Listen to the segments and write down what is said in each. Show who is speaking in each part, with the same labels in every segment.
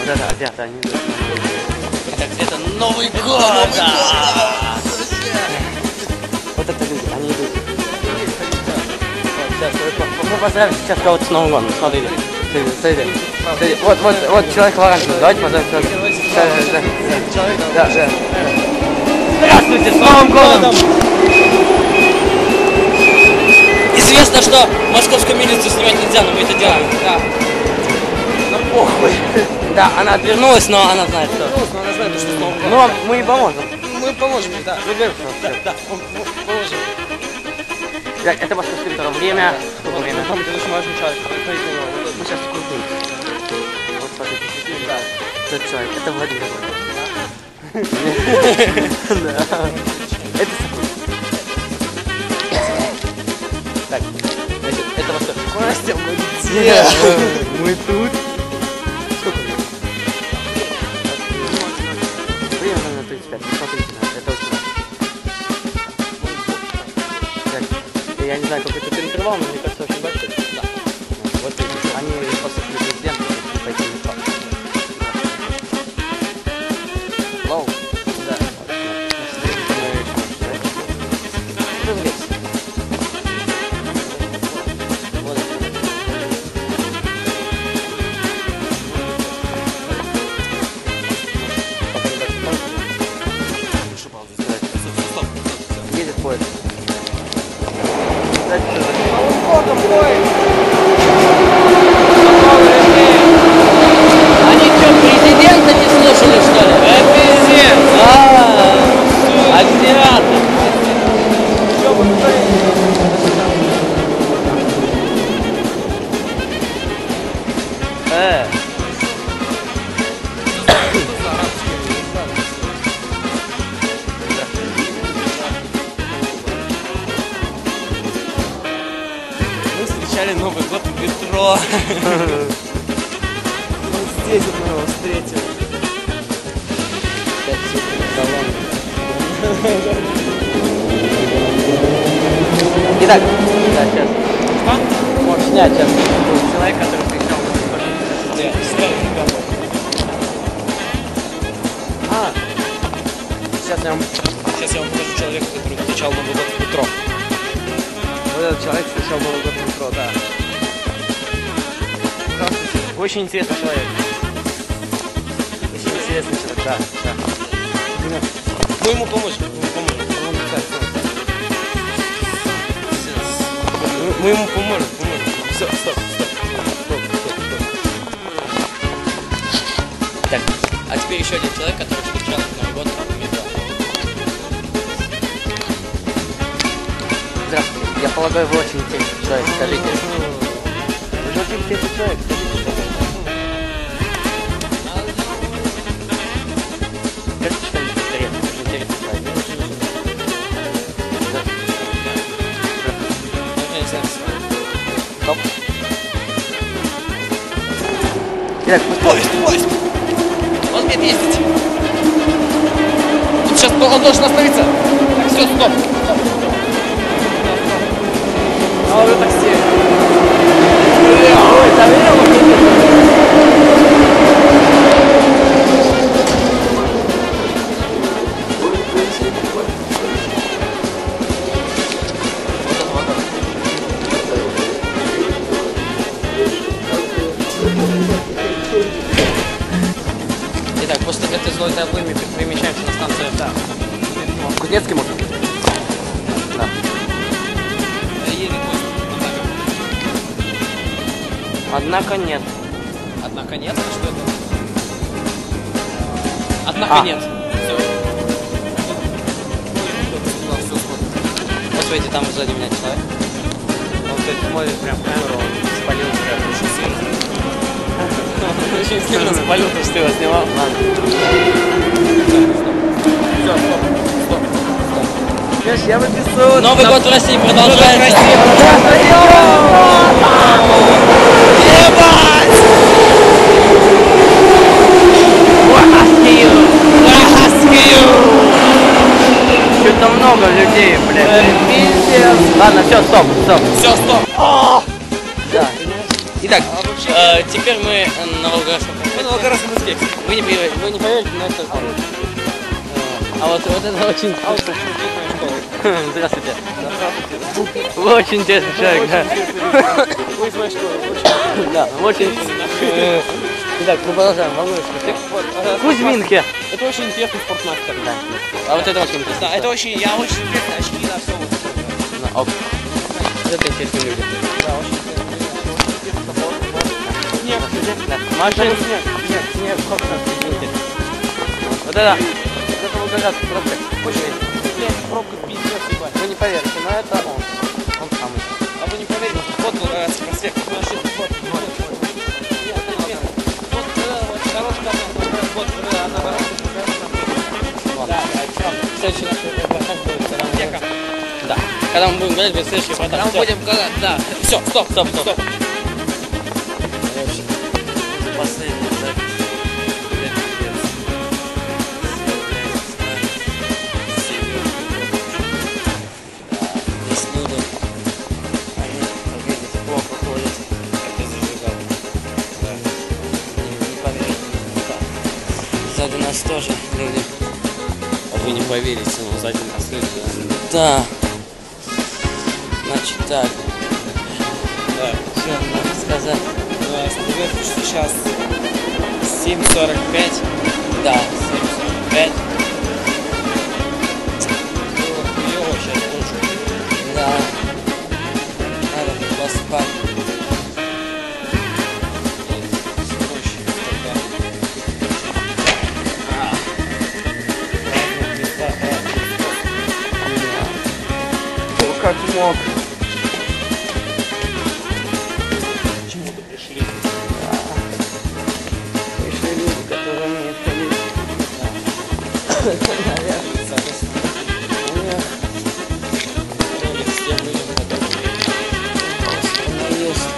Speaker 1: Да, они идут.
Speaker 2: Это Новый год!
Speaker 1: Вот это люди, они идут. Сейчас, мы поздравим сейчас кого-то с Новым годом, смотрите. Вот человек в оранжевом, давайте поздравим человека. Да. Здравствуйте, с Новым годом!
Speaker 2: Известно, что московскую милицию снимать нельзя, но мы это делаем.
Speaker 1: Да. Ну похуй. Да, она отвернулась, но она знает, что.
Speaker 2: Но она знает, что с Новым годом.
Speaker 1: Ну, мы ей поможем.
Speaker 2: Мы поможем, да.
Speaker 1: Да,
Speaker 2: Поможем.
Speaker 1: Это московское метро. Время. Сколько время?
Speaker 2: Там это очень важный человек.
Speaker 1: Мы сейчас купим. Вот смотрите. Да. Этот человек. Это Владимир. Да. Это Сакур. Так, значит, это вот Костя, мы где? Мы тут. Сколько? Примерно на 35. Смотрите, это очень важно. Я не знаю, какой это интервал, но мне кажется, очень большой. Да. Вот видите, они послушали президента, пойти не факт. Лоу. Да. Едет поезд.
Speaker 2: Они что, президента не слушали, что ли? Президент! Азиаты! Мы встречали Новый год в метро. Здесь вот мы его встретили.
Speaker 1: Итак, да, сейчас. Что? Можешь снять сейчас. Человек, который встречал Сейчас я вам
Speaker 2: покажу человека, который встречал Новый год в метро.
Speaker 1: Вот этот человек встречал Новый год в метро, да. Очень интересный человек. Очень интересный человек, да.
Speaker 2: Мы ему поможем. Мы ему поможем. Все, стоп. Так, а теперь еще один человек, который встречал Новый год в метро.
Speaker 1: Здравствуйте. Я полагаю, вы очень интересный человек. Скажите. Вы же очень интересный человек. Скажите что-нибудь интересное. Вы же интересный человек. Стоп. Итак,
Speaker 2: Поезд! Он умеет ездить. Сейчас он должен остановиться. Так, все, стоп.
Speaker 1: А уже такси. Ой, там
Speaker 2: Итак, после этой злой таблы мы перемещаемся на станцию ФТА.
Speaker 1: Кузнецкий мост. Да.
Speaker 2: Едет поезд.
Speaker 1: Однако нет.
Speaker 2: Однако нет? Что это? Однако нет. Все. Вот видите, там сзади меня человек.
Speaker 1: Он смотрит прям в камеру, он спалил прям очень сильно.
Speaker 2: Очень сильно спалил, то что ты его снимал.
Speaker 1: Ладно.
Speaker 2: Все, стоп.
Speaker 1: Конечно, я выписываю.
Speaker 2: Новый год в России продолжается. Ебать!
Speaker 1: Что-то много людей, блядь. Пиздец. Ладно, все, стоп.
Speaker 2: Все, стоп.
Speaker 1: Да.
Speaker 2: Итак, теперь мы на Волгоградском.
Speaker 3: Мы на Волгоградском проспекте.
Speaker 2: Вы не поверите, но это... А вот это очень... Здравствуйте. Вы очень интересный человек, да.
Speaker 3: Вы из моей школы.
Speaker 2: Да, очень... Итак, мы продолжаем. Волгоградский проспект. Кузьминки.
Speaker 3: Это очень интересный спортмастер.
Speaker 2: Да. А вот это очень интересно.
Speaker 3: Да, это очень, я очень интересно, очки, да, все вот.
Speaker 2: Ну, ок. Это интересные люди.
Speaker 3: Да, очень интересно. Снег.
Speaker 2: Машин. Снег. Вот это Волгоградский проспект.
Speaker 3: Пробка пиздец, ебать.
Speaker 2: Вы не поверите, но это он. Он самый.
Speaker 3: А вы не поверите, вот Волгоградский проспект. Вот.
Speaker 2: Следующий наш репортаж будет да. Когда мы будем говорить, будет следующий репортаж.
Speaker 3: Там будем, да.
Speaker 2: Все, стоп. Последний запись. Здесь люди, они, как видите, плохо ходят. Это зажигалка. Да. Не поверите никак. Сзади нас тоже люди.
Speaker 3: Вы не поверите, но сзади нас люди.
Speaker 2: Да. Значит так.
Speaker 3: Да.
Speaker 2: Что надо сказать?
Speaker 3: Сказать, что сейчас 7:45.
Speaker 2: Да, 7:45.
Speaker 3: Клево сейчас тоже.
Speaker 2: Да. Надо поспать.
Speaker 1: Как мог.
Speaker 3: Почему-то пришли.
Speaker 1: Пришли люди, которые умеют ходить. Наверное.
Speaker 3: Соответственно,
Speaker 1: У них
Speaker 3: ролик с тем людям, которые
Speaker 1: просто есть.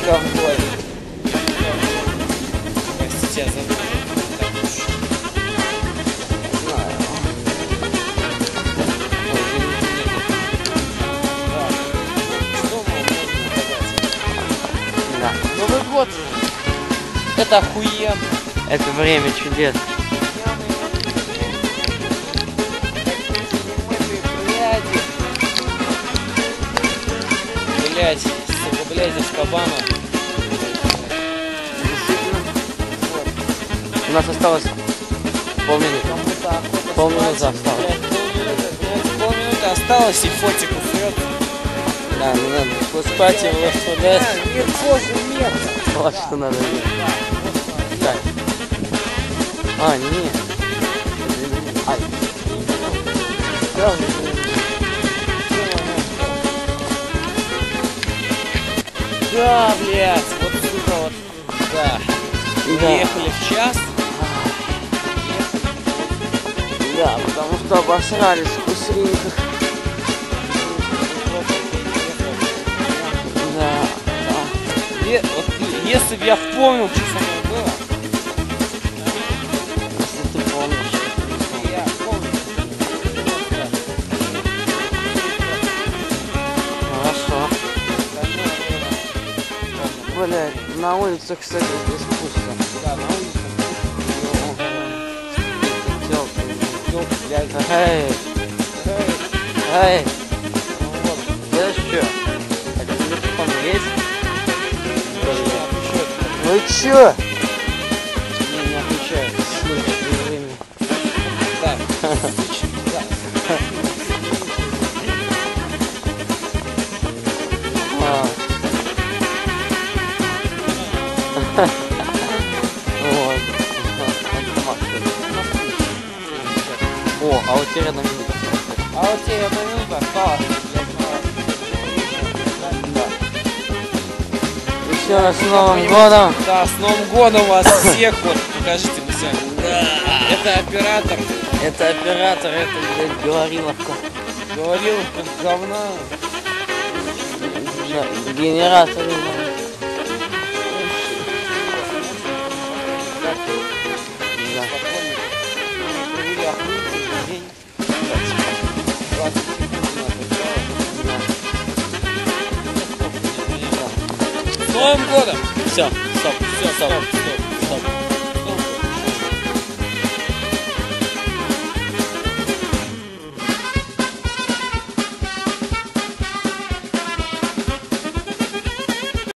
Speaker 1: Ковбой.
Speaker 3: сейчас забыли. Так уж.
Speaker 1: Знаю.
Speaker 3: Что можно сказать?
Speaker 1: Да.
Speaker 3: Новый год. Это охуенно.
Speaker 1: Это время чудес.
Speaker 3: Блять, сука, блять, из кабана.
Speaker 1: Действительно. У нас осталось полминуты. Полминуты осталось.
Speaker 3: Полминуты осталось, и фотик уфрет.
Speaker 1: Да, ну надо
Speaker 3: Поспать его туда.
Speaker 1: Нет, позже нет. Вот что надо делать. Так. А, нет. Ай.
Speaker 3: Да, блядь, вот сука, вот. Да.
Speaker 1: Да.
Speaker 3: Ехали в час.
Speaker 1: Да, потому что обосрались в кусринках. Да.
Speaker 3: Вот, если бы я вспомнил, что со мной было.
Speaker 1: Если ты помнишь.
Speaker 3: Я помню.
Speaker 1: Хорошо. Блядь, на улице, кстати, без пусто.
Speaker 3: Да, на улице.
Speaker 1: Эй, эй, это что? Это телефон есть? Вы чё? Не отвечает. Слушай, время.
Speaker 3: Да.
Speaker 1: Вот. О, а вот теперь одна минута.
Speaker 3: А вот тебе одна минута осталась.
Speaker 1: Да. Еще раз с Новым годом.
Speaker 3: Да, с Новым годом вас всех. Вот, покажите мне сегодня.
Speaker 1: Да.
Speaker 3: Это оператор.
Speaker 1: Это оператор, это, блядь, говориловка.
Speaker 3: Говорил, как говна.
Speaker 1: Да, генератор. Да.
Speaker 3: Провели охуительный день. 20 секунд у нас осталось. Новым годом!
Speaker 2: Все, стоп,
Speaker 3: Все,
Speaker 2: стоп.
Speaker 3: стоп.